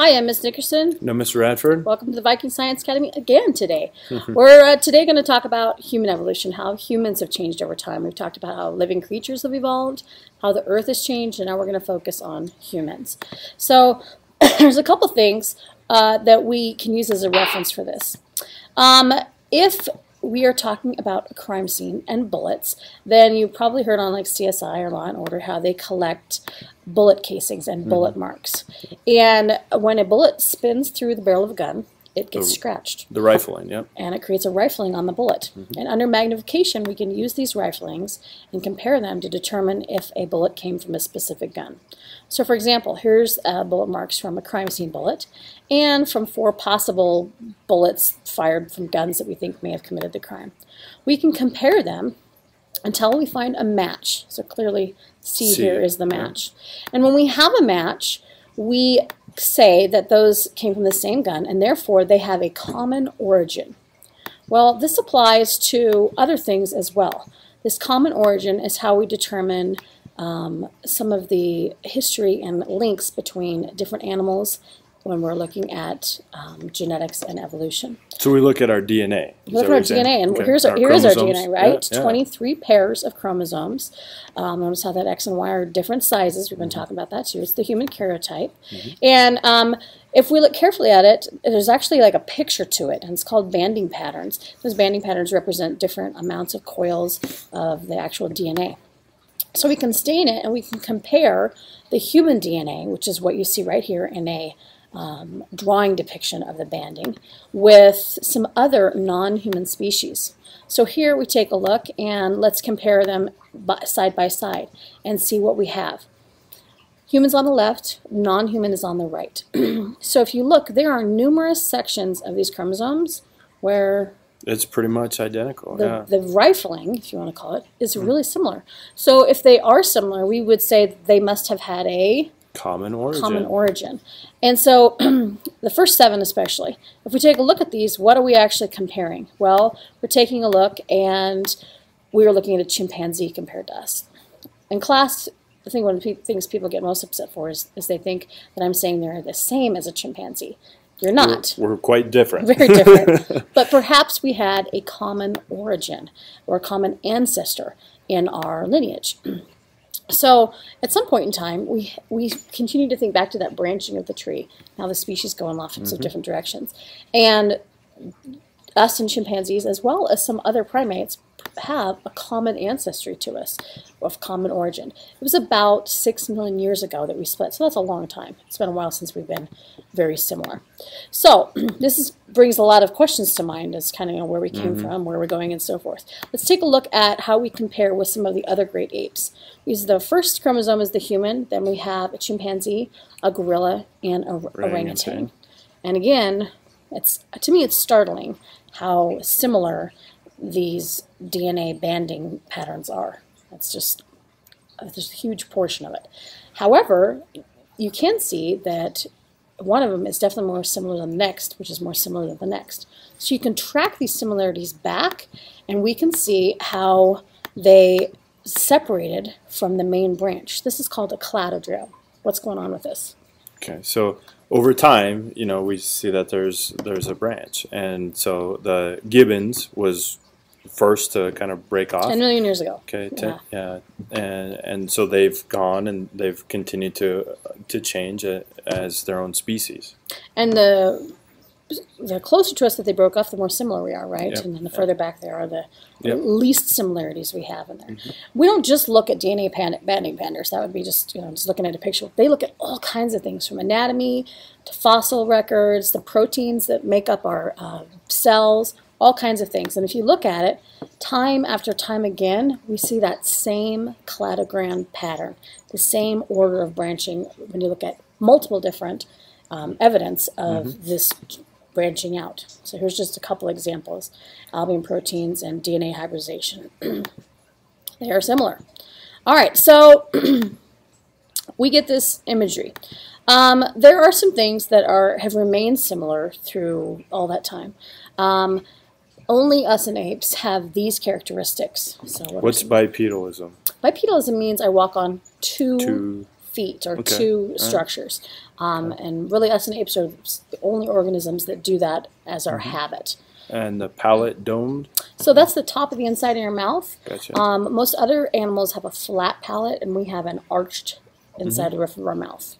Hi, I'm Ms. Nickerson. No, Mr. Radford. Welcome to the Viking Science Academy again today. We're today going to talk about human evolution, how humans have changed over time. We've talked about how living creatures have evolved, how the earth has changed, and now we're going to focus on humans. So there's a couple things that we can use as a reference for this. If we are talking about a crime scene and bullets, then you probably heard on like CSI or Law and Order how they collect bullet casings and bullet marks. And when a bullet spins through the barrel of a gun, it gets scratched. The rifling, yep. And it creates a rifling on the bullet. And under magnification, we can use these riflings and compare them to determine if a bullet came from a specific gun. So for example, here's bullet marks from a crime scene bullet and from 4 possible bullets fired from guns that we think may have committed the crime. We can compare them until we find a match. So clearly C here is the match. And when we have a match, we say that those came from the same gun and therefore they have a common origin. Well, this applies to other things as well. This common origin is how we determine some of the history and links between different animals when we're looking at genetics and evolution. So we look at our DNA. Look at our DNA, and here's our DNA, right? Yeah, 23 pairs of chromosomes. Notice how that X and Y are different sizes. We've been talking about that too. It's the human karyotype. And if we look carefully at it, there's actually like a picture to it, and it's called banding patterns. Those banding patterns represent different amounts of coils of the actual DNA. So we can stain it, and we can compare the human DNA, which is what you see right here in a drawing depiction of the banding, with some other non-human species. So here we take a look and let's compare them side by side and see what we have. Humans on the left, non-human is on the right. So if you look, there are numerous sections of these chromosomes where it's pretty much identical. The rifling, if you want to call it, is really similar. So if they are similar, we would say they must have had a common origin. And so the first 7 especially, if we take a look at these, what are we actually comparing? Well, we're taking a look and we are looking at a chimpanzee compared to us. In class, I think one of the things people get most upset for is they think that I'm saying they're the same as a chimpanzee. You're not. We're quite different. Very different. But perhaps we had a common origin or a common ancestor in our lineage. So at some point in time, we continue to think back to that branching of the tree, how the species go in lots of different directions. And us and chimpanzees, as well as some other primates, have a common ancestry to us, of common origin. It was about 6 million years ago that we split, so that's a long time. It's been a while since we've been very similar. So this brings a lot of questions to mind as kind of where we came from, where we're going, and so forth. Let's take a look at how we compare with some of the other great apes. The first chromosome is the human, then we have a chimpanzee, a gorilla, and a orangutan. And again, to me it's startling how similar these DNA banding patterns are. That's just there's a huge portion of it. However, you can see that one of them is definitely more similar than the next, which is more similar than the next. So you can track these similarities back, and we can see how they separated from the main branch. This is called a cladodrome. What's going on with this? Okay, so over time, we see that there's a branch, and so the gibbons was first to kind of break off 10 million years ago. Okay, and so they've gone and they've continued to change as their own species. And the closer to us that they broke off, the more similar we are, right? And then the further back there are the least similarities we have in there. We don't just look at DNA banding patterns. That would be just just looking at a picture. They look at all kinds of things, from anatomy to fossil records, the proteins that make up our cells, all kinds of things. And if you look at it, time after time again, we see that same cladogram pattern, the same order of branching when you look at multiple different evidence of this branching out. So here's just a couple examples. Albumin proteins and DNA hybridization. They are similar. All right, so we get this imagery. There are some things that have remained similar through all that time. Only us and apes have these characteristics. So what's bipedalism? Bipedalism means I walk on two feet or Okay. two structures. And really us and apes are the only organisms that do that as our habit. And the palate domed? So that's the top of the inside of your mouth. Gotcha. Most other animals have a flat palate, and we have an arched inside the roof of our mouth.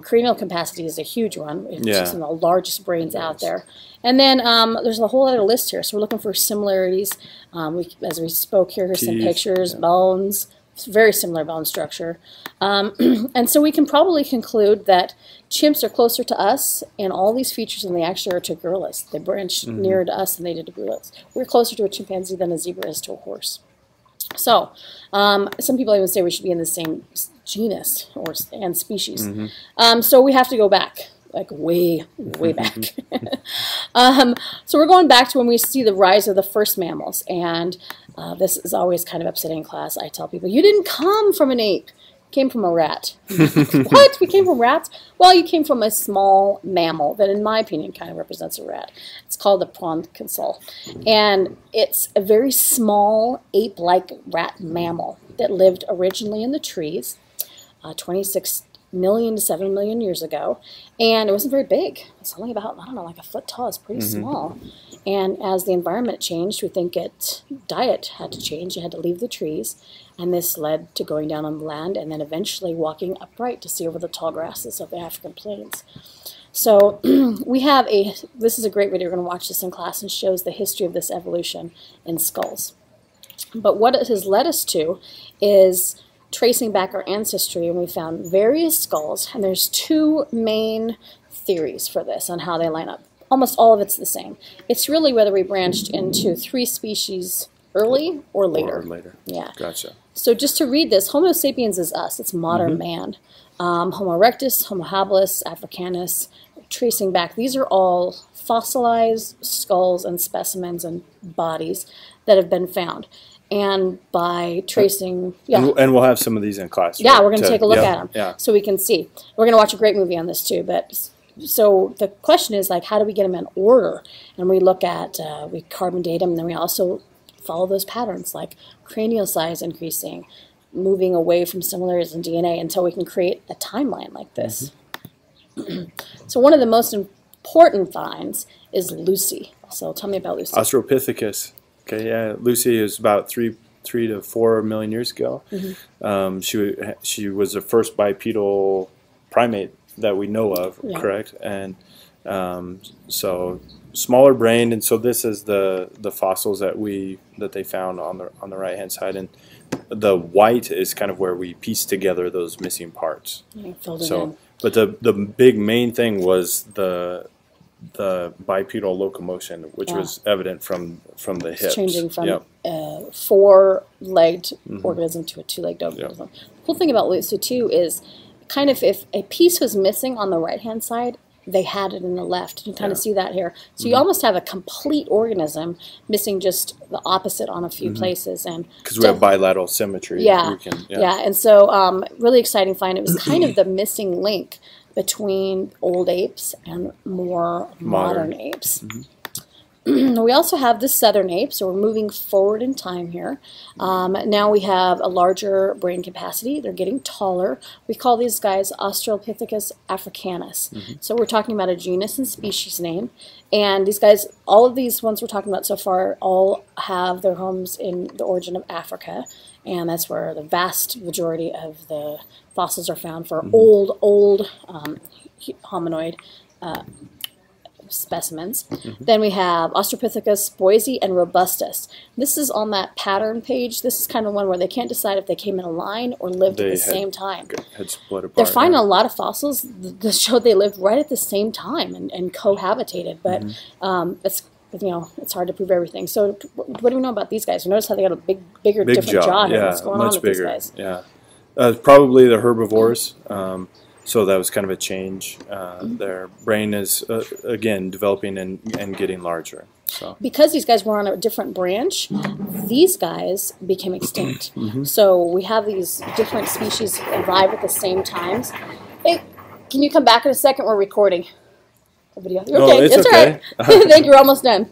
Cranial capacity is a huge one. It's Yeah. some of the largest brains out there. And then there's a whole other list here. So we're looking for similarities. As we spoke here, here's some Teeth, pictures, bones, very similar bone structure. And so we can probably conclude that chimps are closer to us in all these features than they actually are to gorillas. They branched nearer to us than they did to gorillas. We're closer to a chimpanzee than a zebra is to a horse. So, some people even say we should be in the same genus and species. So we have to go back, like way back. So we're going back to when we see the rise of the first mammals, and this is always kind of upsetting in class. I tell people, you didn't come from an ape. Came from a rat. What? We came from rats? Well, you came from a small mammal that, in my opinion, kind of represents a rat. It's called the proconsul. And it's a very small ape-like rat mammal that lived originally in the trees 26 million to 7 million years ago. And it wasn't very big. It's only about, I don't know, like a foot tall. It's pretty small. And as the environment changed, we think diet had to change. It had to leave the trees. And this led to going down on the land and then eventually walking upright to see over the tall grasses of the African plains. So we have this is a great video. We're going to watch this in class, and shows the history of this evolution in skulls. But what it has led us to is tracing back our ancestry, and we found various skulls, and there's two main theories for this on how they line up. Almost all of it's the same. It's really whether we branched into 3 species early or later. Or later. Yeah. Gotcha. So just to read this, Homo sapiens is us. It's modern man. Homo erectus, Homo habilis, Africanus, tracing back. These are all fossilized skulls and specimens and bodies that have been found. And by tracing, And we'll have some of these in class. yeah, right? we're going to take a look at them Yeah. so we can see. We're going to watch a great movie on this too. But so the question is, like, how do we get them in order? And we look at, we carbon date them, and then we also follow those patterns, like cranial size increasing, moving away from similarities in DNA until we can create a timeline like this. So one of the most important finds is Lucy. So tell me about Lucy. Australopithecus. Okay, yeah, Lucy is about 3 to 4 million years ago. She was the first bipedal primate that we know of, correct? And so smaller brain, and so this is the fossils that they found on the right hand side, and the white is kind of where we piece together those missing parts. Filled it in. But the big main thing was the bipedal locomotion, which was evident from the hips. Changing from a 4-legged organism to a 2-legged organism. The cool thing about Lucy too is kind of if a piece was missing on the right hand side, they had it in the left. You can kind of see that here. So you almost have a complete organism missing just the opposite on a few places. And because we have bilateral symmetry. Yeah, and so really exciting find. It was kind of the missing link between old apes and more modern apes. We also have the southern ape, so we're moving forward in time here. Now we have a larger brain capacity. They're getting taller. We call these guys Australopithecus africanus. So we're talking about a genus and species name. And these guys, all of these ones we're talking about so far, all have their homes in the origin of Africa. And that's where the vast majority of the fossils are found for old hominoid specimens. Then we have Australopithecus boise and robustus. This is on that pattern page. This is kind of one where they can't decide if they came in a line or lived at the same time. Had split apart. They're finding a lot of fossils that show they lived right at the same time and cohabitated, but it's hard to prove everything. So what do we know about these guys? You notice how they got a bigger, different jaw. Yeah, what's going much on with bigger. these guys? Yeah, probably the herbivores. So that was kind of a change. Their brain is, again, developing and getting larger. So because these guys were on a different branch, these guys became extinct. So we have these different species arrive at the same times. Hey, can you come back in a second? We're recording a video. You're okay. It's okay. All right. Thank you. We're almost done.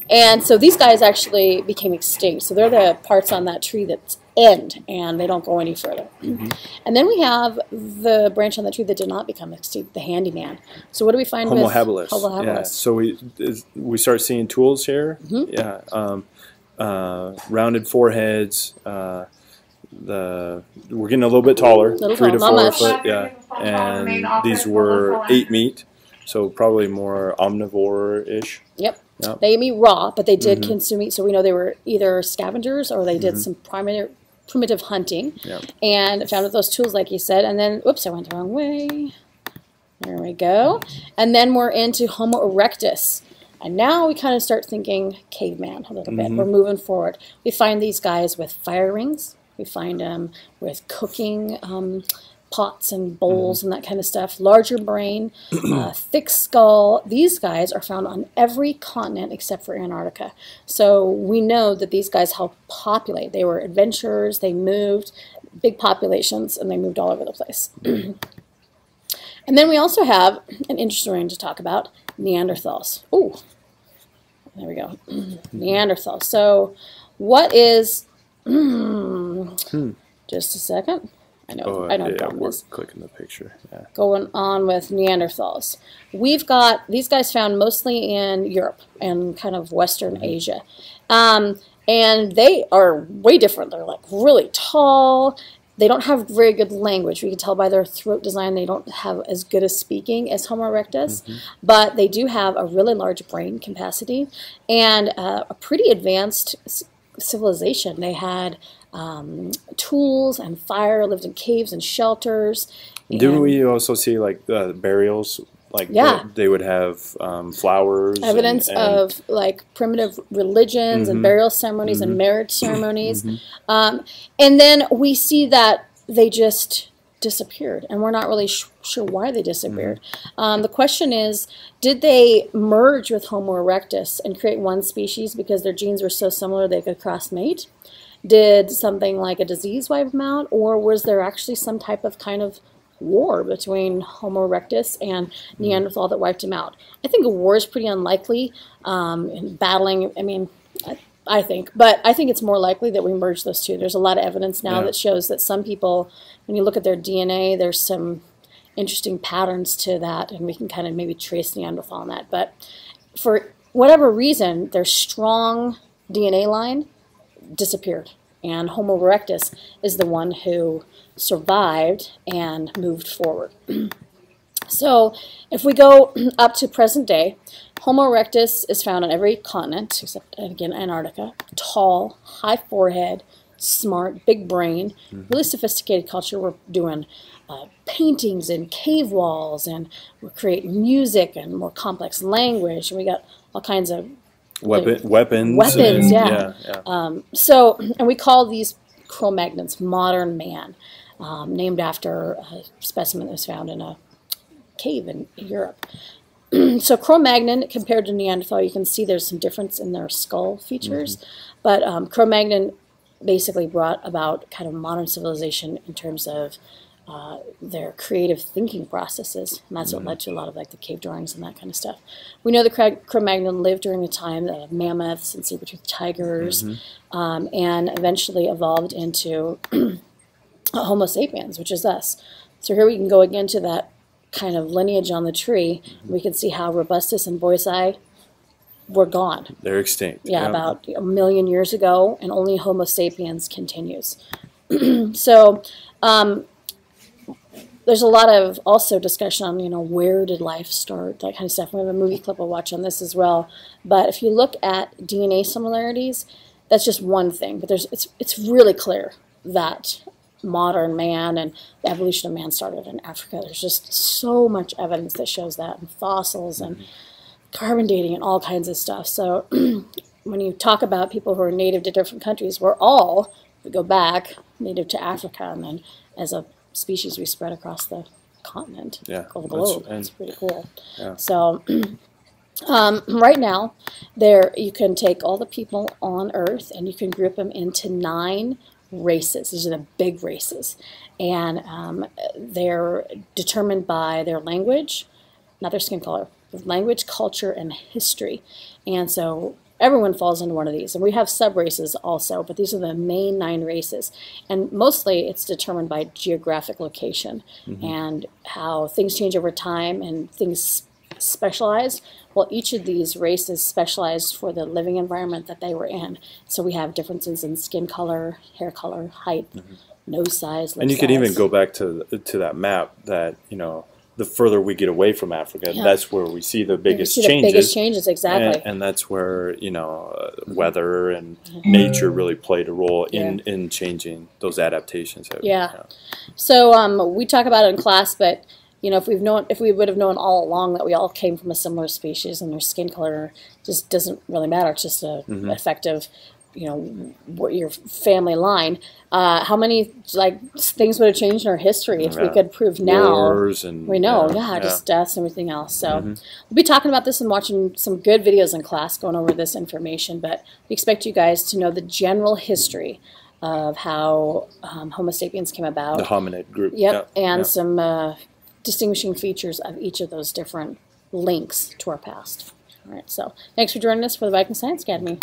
And so these guys actually became extinct. So they're the parts on that tree that's end, and they don't go any further. And then we have the branch on the tree that did not become extinct, the handyman. So what do we find Homo with habilis. Homo habilis? Yeah. So we start seeing tools here. Yeah. Rounded foreheads. We're getting a little bit taller, 3 to 4 foot. Yeah. And these were 8 meat, so probably more omnivore-ish. Yep. They ate meat raw, but they did consume meat. So we know they were either scavengers or they did some primitive hunting, and found with those tools, like you said. And then, oops, I went the wrong way. There we go. And then we're into Homo erectus. And now we kind of start thinking caveman a little bit. We're moving forward. We find these guys with fire rings. We find them with cooking pots and bowls and that kind of stuff. Larger brain, thick skull. These guys are found on every continent except for Antarctica. So we know that these guys helped populate. They were adventurers. They moved, big populations, and they moved all over the place. And then we also have an interesting one to talk about, Neanderthals. Oh, there we go. Neanderthals. So what is... Just a second. I know we're clicking the picture. Yeah. Going on with Neanderthals. We've got these guys found mostly in Europe and kind of Western Asia. And they are way different. They're like really tall. They don't have very good language. We can tell by their throat design they don't have as good a speaking as Homo erectus, but they do have a really large brain capacity and a pretty advanced civilization. They had tools and fire, lived in caves and shelters. Didn't we also see like burials? Like they would have flowers. Evidence of like primitive religions and burial ceremonies and marriage ceremonies. And then we see that they just disappeared, and we're not really sure why they disappeared. The question is, did they merge with Homo erectus and create one species because their genes were so similar they could cross-mate? Did something like a disease wipe them out, or was there actually some type of kind of war between Homo erectus and Neanderthal that wiped him out? I think a war is pretty unlikely in battling. I mean, I think, but I think it's more likely that we merge those two. There's a lot of evidence now that shows that some people, when you look at their DNA, there's some interesting patterns to that, and we can kind of maybe trace Neanderthal on that. But for whatever reason, their strong DNA line disappeared, and Homo erectus is the one who survived and moved forward. So if we go up to present day, Homo erectus is found on every continent except, again, Antarctica. Tall, high forehead, smart, big brain, really sophisticated culture. We're doing paintings and cave walls, and we're creating music and more complex language, and we got all kinds of weapons. And we call these Cro-Magnons modern man, named after a specimen that was found in a cave in Europe. So Cro-Magnon compared to Neanderthal, you can see there's some difference in their skull features, but Cro-Magnon basically brought about kind of modern civilization in terms of their creative thinking processes, and that's what led to a lot of like the cave drawings and that kind of stuff. We know the Cro-Magnon lived during the time of mammoths and saber-toothed tigers, and eventually evolved into Homo sapiens, which is us. So here we can go again to that kind of lineage on the tree. We can see how Robustus and Boisei were gone. They're extinct. Yeah, about 1 million years ago, and only Homo sapiens continues. So there's a lot of also discussion on, where did life start, that kind of stuff. We have a movie clip we'll watch on this as well. But if you look at DNA similarities, that's just one thing. But it's really clear that modern man and the evolution of man started in Africa. There's just so much evidence that shows that, and fossils and carbon dating and all kinds of stuff. So when you talk about people who are native to different countries, we're all, if we go back, native to Africa, and then as a species we spread across the continent, the globe. That's pretty cool. Yeah. So right now, you can take all the people on Earth and you can group them into 9 races. These are the big races, and they're determined by their language, not their skin color, language, culture, and history. And so everyone falls into one of these. And we have sub-races also, but these are the main 9 races. And mostly it's determined by geographic location and how things change over time and things specialize. Well, each of these races specialized for the living environment that they were in. So we have differences in skin color, hair color, height, nose size, lip and you size. can even go back to that map that, you know, the further we get away from Africa, that's where we see the biggest changes. The biggest changes, exactly. And that's where, you know, weather and nature really played a role in changing those adaptations. So we talk about it in class, but you know, if we would have known all along that we all came from a similar species and their skin color just doesn't really matter. It's just a effective, you know, your family line. How many things would have changed in our history if we could prove now? Wars and we know, just deaths and everything else. So we'll be talking about this and watching some good videos in class, going over this information. But we expect you guys to know the general history of how Homo sapiens came about. The hominid group. And some distinguishing features of each of those different links to our past. All right, so thanks for joining us for the Viking Science Academy.